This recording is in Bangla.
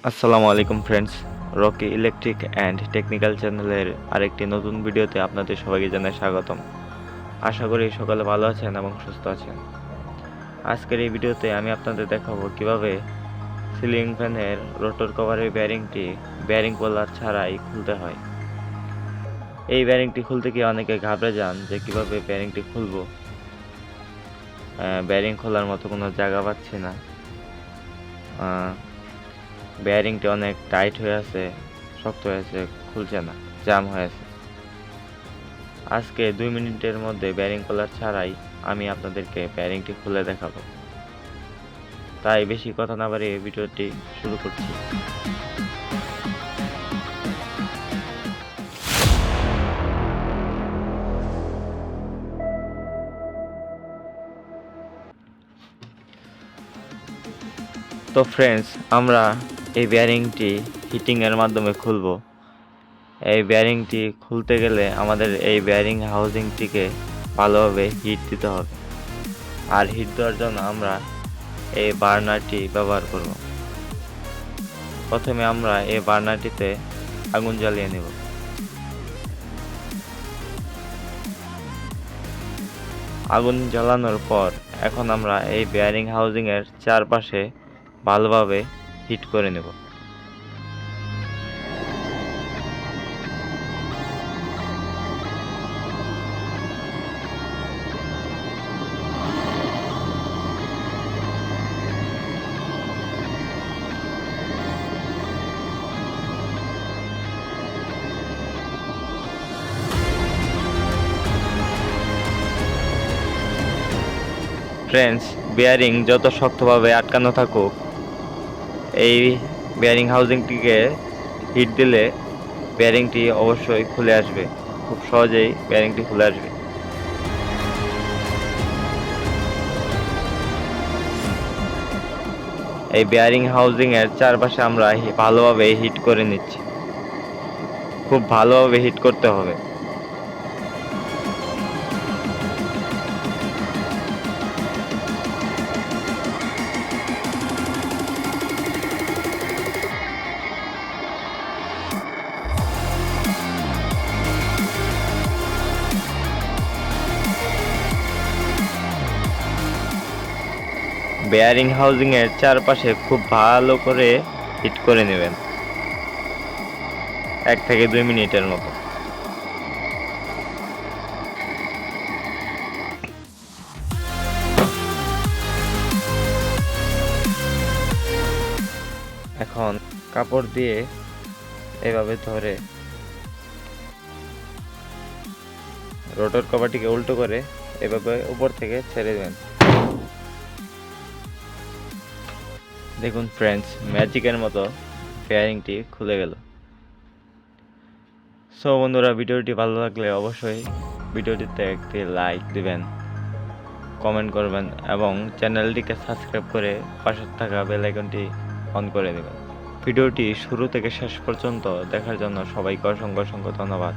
আসসালামু আলাইকুম friends, Rocky electric and technical চ্যানেলের আরেকটি নতুন ভিডিওতে আপনাদের সবাইকে জানাই স্বাগতম। আশা করি সকলে ভালো আছেন এবং সুস্থ আছেন। আজকের এই ভিডিওতে আমি আপনাদের দেখাবো কিভাবে সিলিং ফ্যানের রোটর কভারের বেয়ারিং পোলার ছাড়াই খুলতে হয়। এই বেয়ারিংটি খুলতে গিয়ে অনেকে ঘাবড়ে যান যে কিভাবে বেয়ারিংটি খুলবো, বেয়ারিং খোলার মতো কোনো জায়গা পাচ্ছি না, বেয়ারিংটি অনেক টাইট হয়ে আছে, শক্ত হয়েছে, খুলছে না, জাম হয়েছে। আজকে 2 মিনিটের মধ্যে বেয়ারিং খোলার ছাড়াই আমি আপনাদেরকে বেয়ারিংটি খুলে দেখাবো। তাই বেশি কথা না বাড়িয়ে ভিডিওটি শুরু করছি। তো ফ্রেন্ডস, আমরা এই বেয়ারিংটি হিটিংয়ের মাধ্যমে খুলব। এই বেয়ারিংটি খুলতে গেলে আমাদের এই বেয়ারিং হাউজিংটিকে ভালোভাবে হিট দিতে হবে। আর হিট দেওয়ার জন্য আমরা এই বার্নারটি ব্যবহার করব। প্রথমে আমরা এই বার্নারটিতে আগুন জ্বালিয়ে নেব। আগুন জ্বালানোর পর এখন আমরা এই বেয়ারিং হাউজিংয়ের চারপাশে ভালোভাবে হিট করে নেব। ফ্রেন্ডস, বেয়ারিং যত শক্তভাবে আটকানো থাকুক, এই বেয়ারিং হাউজিংটিকে হিট দিলে বেয়ারিংটি অবশ্যই খুলে আসবে। খুব সহজেই বেয়ারিংটি খুলে আসবে। এই বেয়ারিং হাউজিংয়ের চারপাশে আমরা ভালোভাবে হিট করে নিচ্ছি। খুব ভালোভাবে হিট করতে হবে। বেয়ারিং হাউজিংয়ের চারপাশে খুব ভালো করে হিট করে নেবেন, 1 থেকে 2 মিনিটের মতো। এখন কাপড় দিয়ে এভাবে ধরে রোটর কভারটিকে উল্টো করে এভাবে উপর থেকে ছেড়ে দেবেন। দেখুন ফ্রেন্ডস, ম্যাজিকের মতো বেয়ারিংটি খুলে গেল। সো বন্ধুরা, ভিডিওটি ভালো লাগলে অবশ্যই ভিডিওটিতে একটি লাইক দিবেন, কমেন্ট করবেন এবং চ্যানেলটিকে সাবস্ক্রাইব করে পাশে থাকা বেল আইকনটি অন করে দেবেন। ভিডিওটি শুরু থেকে শেষ পর্যন্ত দেখার জন্য সবাইকে অসংখ্য ধন্যবাদ।